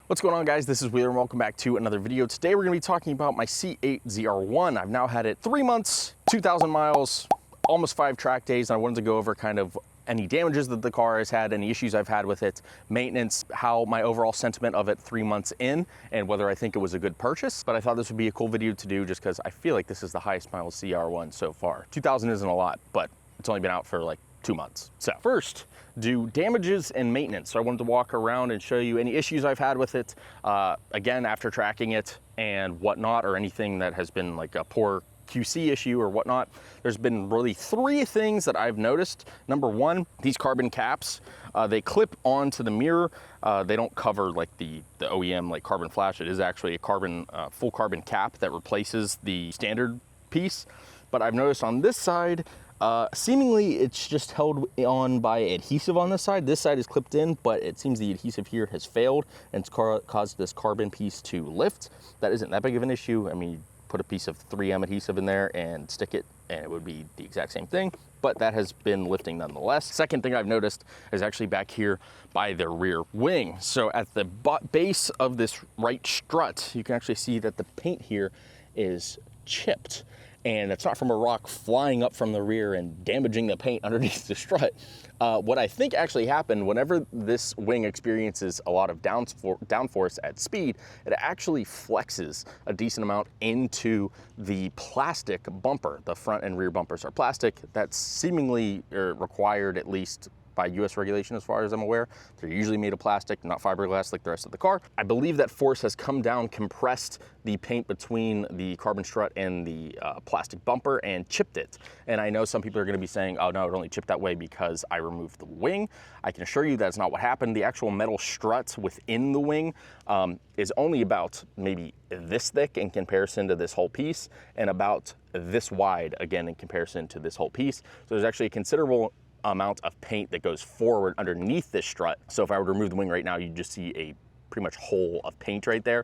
What's going on, guys? This is Wheeler and welcome back to another video. Today we're going to be talking about my C8 ZR1. I've now had it 3 months, 2,000 miles, almost 5 track days, and I wanted to go over kind of any damages that the car has had, any issues I've had with it, maintenance, how my overall sentiment of it 3 months in, and whether I think it was a good purchase. But I thought this would be a cool video to do just because I feel like this is the highest miles ZR1 so far. 2,000 isn't a lot, but it's only been out for like 2 months. So first, do damages and maintenance. So I wanted to walk around and show you any issues I've had with it, again, after tracking it and whatnot, or anything that has been like a poor QC issue or whatnot. There's been really 3 things that I've noticed. Number 1, these carbon caps, they clip onto the mirror. They don't cover like the OEM like carbon flash. It is actually a carbon, full carbon cap that replaces the standard piece. But I've noticed on this side, seemingly it's just held on by adhesive on this side. This side is clipped in, but it seems the adhesive here has failed and it's caused this carbon piece to lift. That isn't that big of an issue. I mean, you put a piece of 3M adhesive in there and stick it and it would be the exact same thing, but that has been lifting nonetheless. Second thing I've noticed is actually back here by the rear wing. So at the base of this right strut, you can actually see that the paint here is chipped. And it's not from a rock flying up from the rear and damaging the paint underneath the strut. What I think actually happened, whenever this wing experiences a lot of downforce at speed, it actually flexes a decent amount into the plastic bumper. The front and rear bumpers are plastic. That's seemingly required, at least by US regulation as far as I'm aware. They're usually made of plastic, not fiberglass like the rest of the car. I believe that force has come down, compressed the paint between the carbon strut and the plastic bumper and chipped it. And I know some people are gonna be saying, oh no, it only chipped that way because I removed the wing. I can assure you that's not what happened. The actual metal strut within the wing is only about maybe this thick in comparison to this whole piece, and about this wide, again, in comparison to this whole piece. So there's actually a considerable amount of paint that goes forward underneath this strut. So if I were to remove the wing right now, you just see a pretty much hole of paint right there.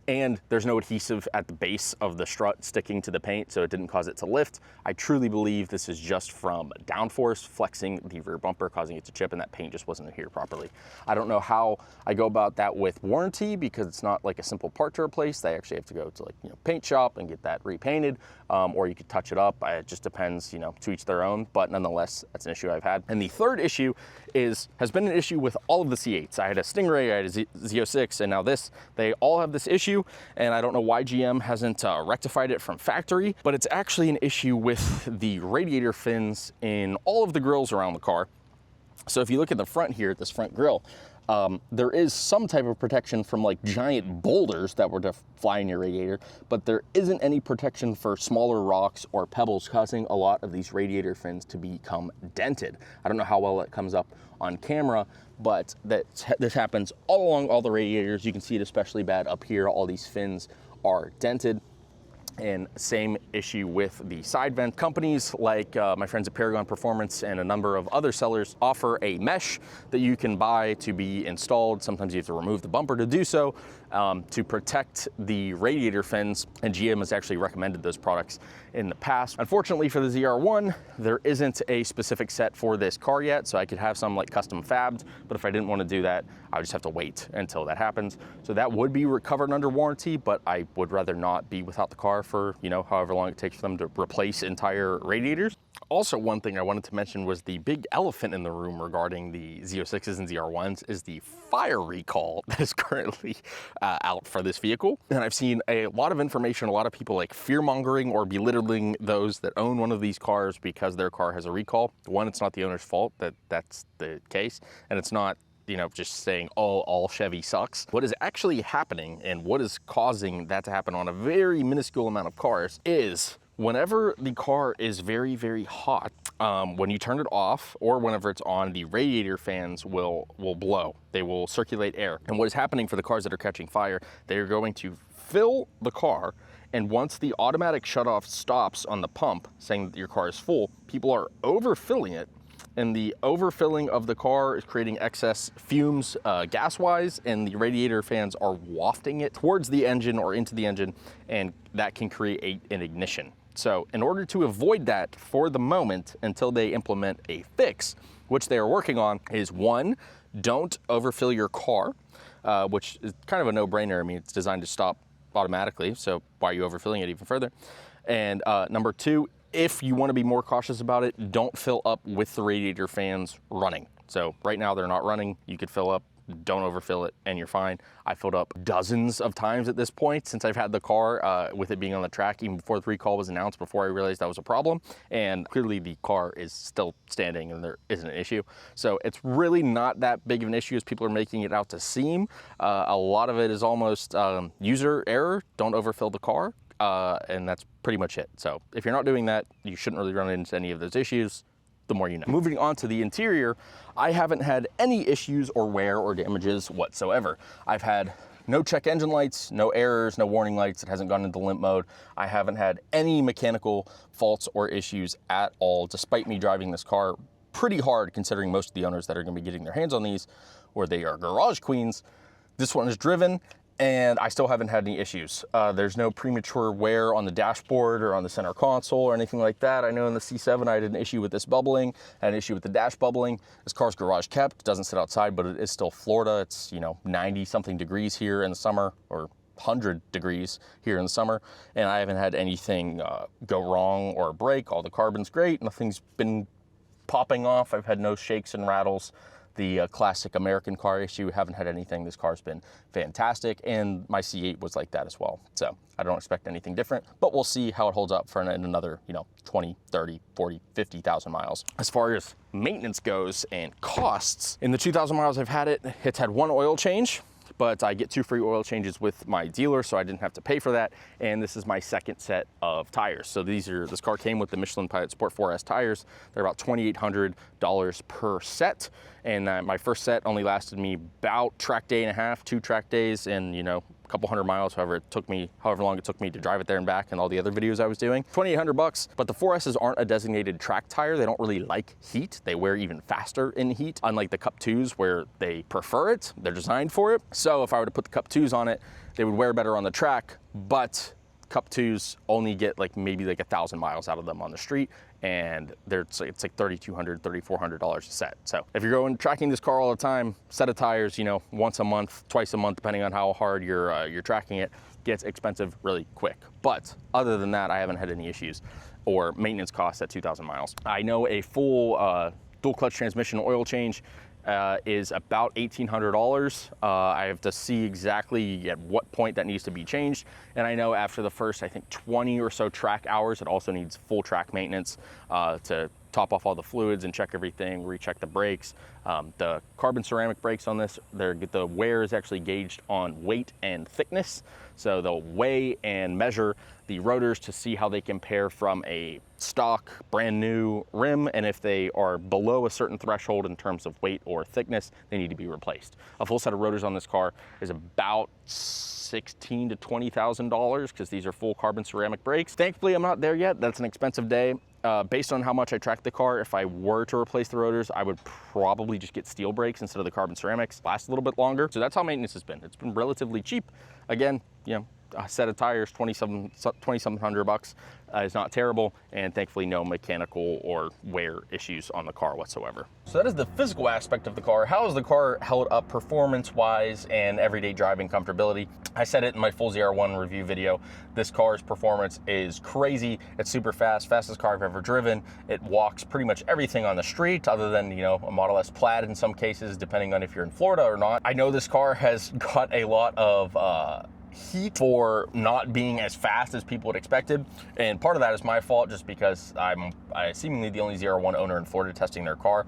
And there's no adhesive at the base of the strut sticking to the paint, so it didn't cause it to lift. I truly believe this is just from downforce flexing the rear bumper, causing it to chip, and that paint just wasn't adhered properly. I don't know how I go about that with warranty, because it's not like a simple part to replace. They actually have to go to, like, paint shop and get that repainted, or you could touch it up. It just depends, to each their own, but nonetheless, that's an issue I've had. And the third issue has been an issue with all of the C8s. I had a Stingray, I had a Z06, and now this. They all have this issue, and I don't know why GM hasn't rectified it from factory, but it's actually an issue with the radiator fins in all of the grills around the car. So if you look at the front here, at this front grill, there is some type of protection from like giant boulders that were to fly in your radiator, but there isn't any protection for smaller rocks or pebbles, causing a lot of these radiator fins to become dented. I don't know how well it comes up on camera, but this happens all along all the radiators. You can see it especially bad up here. All these fins are dented. And same issue with the side vent. Companies like my friends at Paragon Performance and a number of other sellers offer a mesh that you can buy to be installed. Sometimes you have to remove the bumper to do so, to protect the radiator fins, and GM has actually recommended those products in the past. Unfortunately for the ZR1, there isn't a specific set for this car yet, so I could have some like custom fabbed, but if I didn't want to do that, I would just have to wait until that happens. So that would be covered under warranty, but I would rather not be without the car for, however long it takes for them to replace entire radiators. Also, one thing I wanted to mention was the big elephant in the room regarding the Z06s and ZR1s is the fire recall that is currently out for this vehicle. And I've seen a lot of information, a lot of people like fear-mongering or belittling those that own one of these cars because their car has a recall. One, it's not the owner's fault that that's the case, and it's not just saying, oh, all Chevy sucks. What is actually happening and what is causing that to happen on a very minuscule amount of cars is whenever the car is very, very hot, when you turn it off or whenever it's on, the radiator fans will blow. They will circulate air. And what is happening for the cars that are catching fire, they are going to fill the car, and once the automatic shutoff stops on the pump saying that your car is full, people are overfilling it. And the overfilling of the car is creating excess fumes gas-wise, and the radiator fans are wafting it towards the engine or into the engine, and that can create an ignition. So in order to avoid that for the moment until they implement a fix, which they are working on, is 1, don't overfill your car. which is kind of a no-brainer. I mean, it's designed to stop automatically, so why are you overfilling it even further? And number two, if you want to be more cautious about it, don't fill up with the radiator fans running. So right now they're not running. You could fill up, don't overfill it, and you're fine. I filled up dozens of times at this point since I've had the car, with it being on the track, even before the recall was announced, before I realized that was a problem. And clearly the car is still standing and there isn't an issue. So it's really not that big of an issue as people are making it out to seem. A lot of it is almost user error. Don't overfill the car. And that's pretty much it. So if you're not doing that, you shouldn't really run into any of those issues. The more you know. Moving on to the interior, I haven't had any issues or wear or damages whatsoever. I've had no check engine lights, no errors, no warning lights. It hasn't gone into limp mode. I haven't had any mechanical faults or issues at all, despite me driving this car pretty hard, considering most of the owners that are going to be getting their hands on these, or they are garage queens. This one is driven, and I still haven't had any issues. There's no premature wear on the dashboard or on the center console or anything like that. I know in the C7 I had an issue with this bubbling, I had an issue with the dash bubbling. This car's garage kept, doesn't sit outside, but it is still Florida. It's, 90 something degrees here in the summer, or 100 degrees here in the summer, and I haven't had anything go wrong or break. All the carbon's great, nothing's been popping off. I've had no shakes and rattles. The classic American car issue, haven't had anything. This car's been fantastic, and my C8 was like that as well. So I don't expect anything different, but we'll see how it holds up for another 20, 30, 40, 50,000 miles. As far as maintenance goes and costs, in the 2,000 miles I've had it, it's had one oil change, but I get 2 free oil changes with my dealer, so I didn't have to pay for that. And this is my second set of tires. So this car came with the Michelin Pilot Sport 4S tires. They're about $2,800 per set. And my first set only lasted me about track day and a half, 2 track days, and a couple hundred miles, however long it took me to drive it there and back, and all the other videos I was doing. $2,800, but the 4Ss aren't a designated track tire. They don't really like heat. They wear even faster in heat, unlike the Cup 2s where they prefer it. They're designed for it. So if I were to put the Cup 2s on it, they would wear better on the track, but Cup 2s only get maybe 1,000 miles out of them on the street, and it's like $3,200, $3,400 a set. So if you're going tracking this car all the time, set of tires, once a month, twice a month, depending on how hard you're tracking it, gets expensive really quick. But other than that, I haven't had any issues or maintenance costs at 2,000 miles. I know a full dual clutch transmission oil change is about $1,800. I have to see exactly at what point that needs to be changed. And I know after the first, I think 20 or so track hours, it also needs full track maintenance to top off all the fluids and check everything, recheck the brakes. The carbon ceramic brakes on this, the wear is actually gauged on weight and thickness. So they'll weigh and measure the rotors to see how they compare from a stock brand new rim, and if they are below a certain threshold in terms of weight or thickness, they need to be replaced. A full set of rotors on this car is about $16,000 to $20,000 because these are full carbon ceramic brakes. Thankfully, I'm not there yet. That's an expensive day. Based on how much I track the car, if I were to replace the rotors, I would probably just get steel brakes instead of the carbon ceramics. Last a little bit longer. So that's how maintenance has been. It's been relatively cheap. Again, a set of tires, $2,700 is not terrible, and thankfully no mechanical or wear issues on the car whatsoever. So that is the physical aspect of the car. How has the car held up performance-wise and everyday driving comfortability? I said it in my full ZR1 review video. This car's performance is crazy. It's super fast, fastest car I've ever driven. It walks pretty much everything on the street other than, a Model S Plaid in some cases, depending on if you're in Florida or not. I know this car has got a lot of heat for not being as fast as people had expected, and part of that is my fault just because I'm seemingly the only ZR1 owner in Florida testing their car,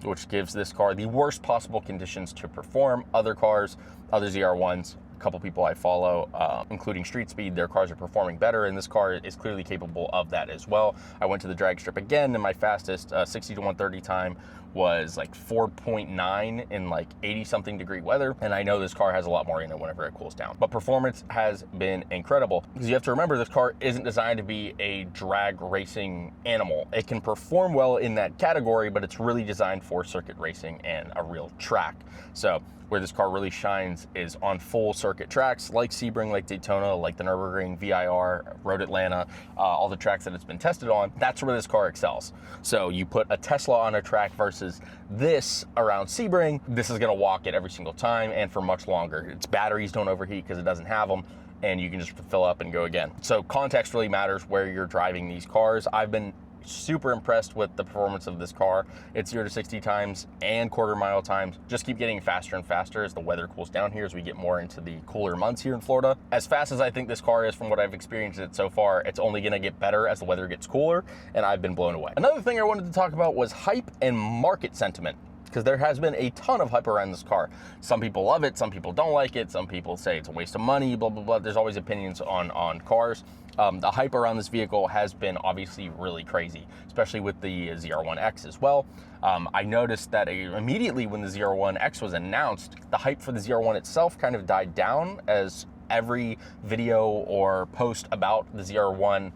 which gives this car the worst possible conditions to perform. Other cars, other ZR1s, a couple people I follow, including Street Speed, their cars are performing better, and this car is clearly capable of that as well. I went to the drag strip again, and my fastest 60 to 130 time was 4.9 in 80 something degree weather, and I know this car has a lot more in it whenever it cools down. But performance has been incredible, because you have to remember this car isn't designed to be a drag racing animal. It can perform well in that category, but it's really designed for circuit racing and a real track. So where this car really shines is on full circuit tracks like Sebring, like Daytona, like the Nürburgring, VIR, Road Atlanta, all the tracks that it's been tested on. That's where this car excels. So you put a Tesla on a track versus versus this around Sebring. This is gonna walk it every single time and for much longer. Its batteries don't overheat because it doesn't have them, and you can just fill up and go again. So context really matters where you're driving these cars. I've been super impressed with the performance of this car. Its 0 to 60 times and quarter mile times just keep getting faster and faster as the weather cools down here, as we get more into the cooler months here in Florida. As fast as I think this car is from what I've experienced it so far, it's only gonna get better as the weather gets cooler, and I've been blown away. Another thing I wanted to talk about was hype and market sentiment, because there has been a ton of hype around this car. Some people love it, some people don't like it, some people say it's a waste of money, blah, blah, blah. There's always opinions on cars. The hype around this vehicle has been obviously really crazy, especially with the ZR1X as well. I noticed that immediately when the ZR1X was announced, the hype for the ZR1 itself kind of died down as every video or post about the ZR1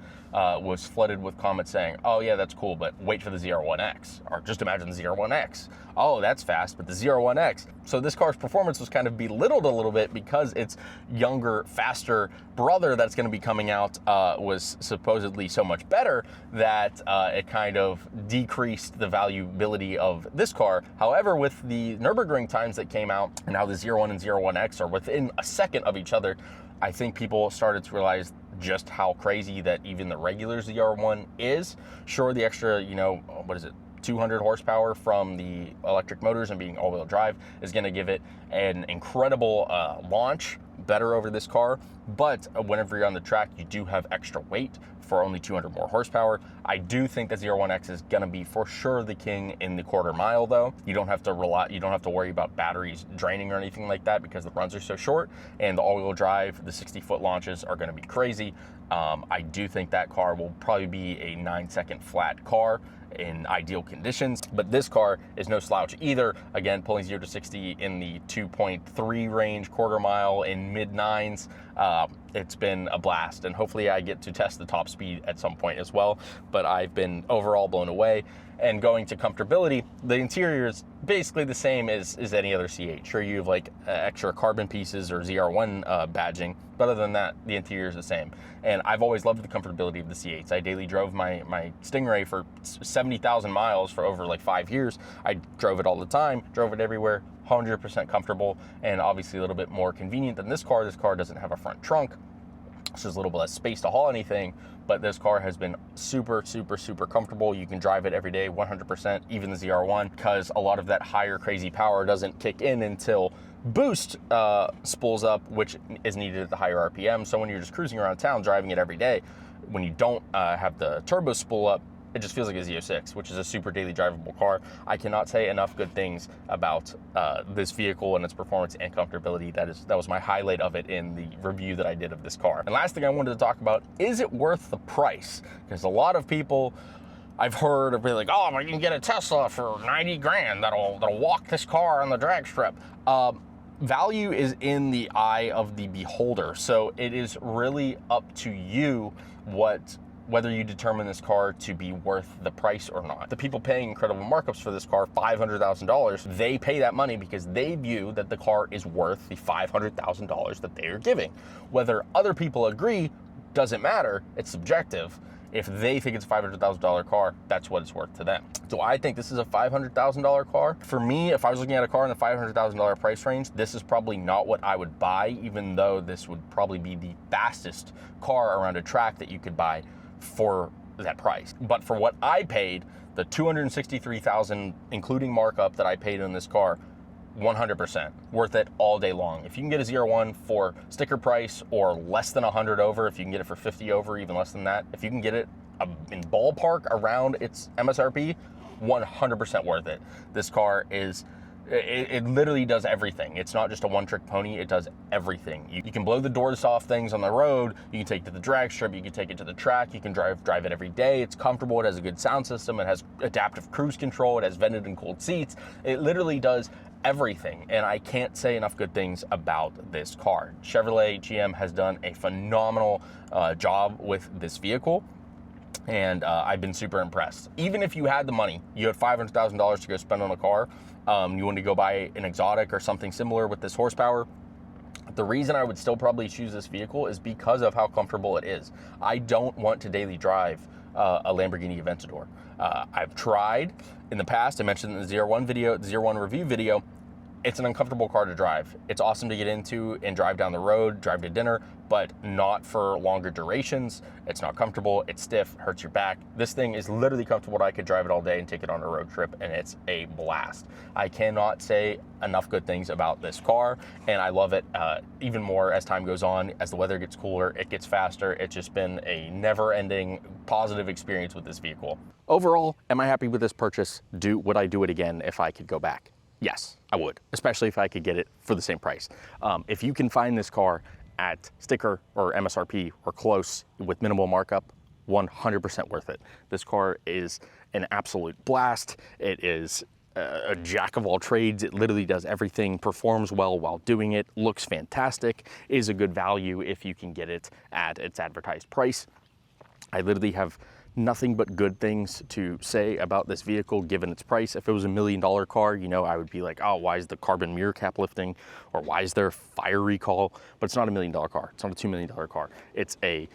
was flooded with comments saying, oh yeah, that's cool, but wait for the ZR1X, or just imagine the ZR1X. Oh, that's fast, but the ZR1X. So this car's performance was kind of belittled a little bit because its younger, faster brother that's gonna be coming out was supposedly so much better that it kind of decreased the valuability of this car. However, with the Nürburgring times that came out, and now the ZR1 and ZR1X are within a second of each other, I think people started to realize just how crazy that even the regular ZR1 is. Sure, the extra, you know, what is it, 200 horsepower from the electric motors and being all-wheel drive is going to give it an incredible launch, better over this car. But whenever you're on the track, you do have extra weight for only 200 more horsepower. I do think the ZR1X is going to be for sure the king in the quarter mile, though. You don't have to worry about batteries draining or anything like that because the runs are so short, and the all-wheel drive, the 60-foot launches are going to be crazy. I do think that car will probably be a 9-second flat car in ideal conditions, but this car is no slouch either. Again, pulling 0 to 60 in the 2.3 range, quarter mile in mid-9s. It's been a blast, and hopefully I get to test the top speed at some point as well, but I've been overall blown away. And going to comfortability, the interior is basically the same as any other C8. Sure, you have like extra carbon pieces or ZR1 badging, but other than that, the interior is the same. And I've always loved the comfortability of the C8s. I daily drove my Stingray for 70,000 miles for over like 5 years. I drove it all the time, drove it everywhere, 100% comfortable, and obviously a little bit more convenient than this car. This car doesn't have a front trunk, so there's a little bit less space to haul anything, but this car has been super, super, super comfortable. You can drive it every day, 100%, even the ZR1, because a lot of that higher crazy power doesn't kick in until boost spools up, which is needed at the higher RPM. So when you're just cruising around town, driving it every day, when you don't have the turbo spool up, it just feels like a Z06, which is a super daily drivable car. I cannot say enough good things about this vehicle and its performance and comfortability. That was my highlight of it in the review that I did of this car. And last thing I wanted to talk about, is it worth the price? Because a lot of people I've heard are really like, oh, you can get a Tesla for 90 grand that'll walk this car on the drag strip. Value is in the eye of the beholder, so it is really up to you whether you determine this car to be worth the price or not. The people paying incredible markups for this car, $500,000, they pay that money because they view that the car is worth the $500,000 that they are giving. Whether other people agree doesn't matter, it's subjective. If they think it's a $500,000 car, that's what it's worth to them. Do I think this is a $500,000 car? For me, if I was looking at a car in the $500,000 price range, this is probably not what I would buy, even though this would probably be the fastest car around a track that you could buy for that price. But for what I paid, the $263,000, including markup that I paid on this car, 100% worth it all day long. If you can get a ZR1 for sticker price or less than 100 over, if you can get it for 50 over, even less than that, if you can get it in ballpark around its MSRP, 100% worth it. This car is, it literally does everything. It's not just a one-trick pony, it does everything. You can blow the doors off things on the road, you can take it to the drag strip, you can take it to the track, you can drive it every day. It's comfortable, it has a good sound system, it has adaptive cruise control, it has vented and cooled seats. It literally does everything, and I can't say enough good things about this car. Chevrolet GM has done a phenomenal job with this vehicle, and I've been super impressed. Even if you had the money, you had $500,000 to go spend on a car, you want to go buy an exotic or something similar with this horsepower, the reason I would still probably choose this vehicle is because of how comfortable it is. I don't want to daily drive a Lamborghini Aventador. I've tried in the past, I mentioned in the ZR1 video, the ZR1 review video, it's an uncomfortable car to drive. It's awesome to get into and drive down the road, drive to dinner, but not for longer durations. It's not comfortable, it's stiff, hurts your back. This thing is literally comfortable. I could drive it all day and take it on a road trip, and it's a blast. I cannot say enough good things about this car, and I love it even more as time goes on. As the weather gets cooler, it gets faster. It's just been a never-ending positive experience with this vehicle. Overall, am I happy with this purchase? Would I do it again if I could go back? Yes, I would, especially if I could get it for the same price. If you can find this car at sticker or MSRP or close with minimal markup, 100% worth it. This car is an absolute blast. It is a jack of all trades. It literally does everything, performs well while doing it, looks fantastic, is a good value if you can get it at its advertised price. I literally have nothing but good things to say about this vehicle given its price. If it was $1 million car, you know, I would be like, oh, why is the carbon mirror cap lifting? Or why is there fire recall? But it's not $1 million car. It's not a $2 million car. It's a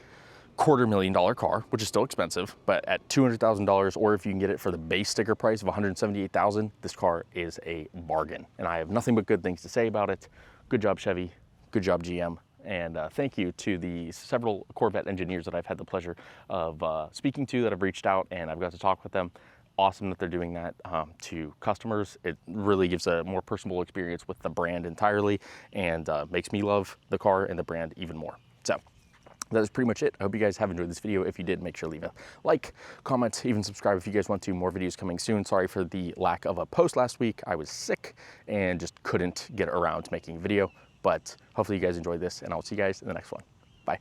$250,000 car, which is still expensive, but at $200,000, or if you can get it for the base sticker price of $178,000, this car is a bargain. And I have nothing but good things to say about it. Good job, Chevy. Good job, GM. And thank you to the several Corvette engineers that I've had the pleasure of speaking to, that have reached out and I've got to talk with them. Awesome that they're doing that to customers. It really gives a more personal experience with the brand entirely, and makes me love the car and the brand even more. So that is pretty much it. I hope you guys have enjoyed this video. If you did, make sure to leave a like, comment, even subscribe if you guys want to. More videos coming soon. Sorry for the lack of a post last week. I was sick and just couldn't get around to making a video. But hopefully you guys enjoyed this, and I'll see you guys in the next one. Bye.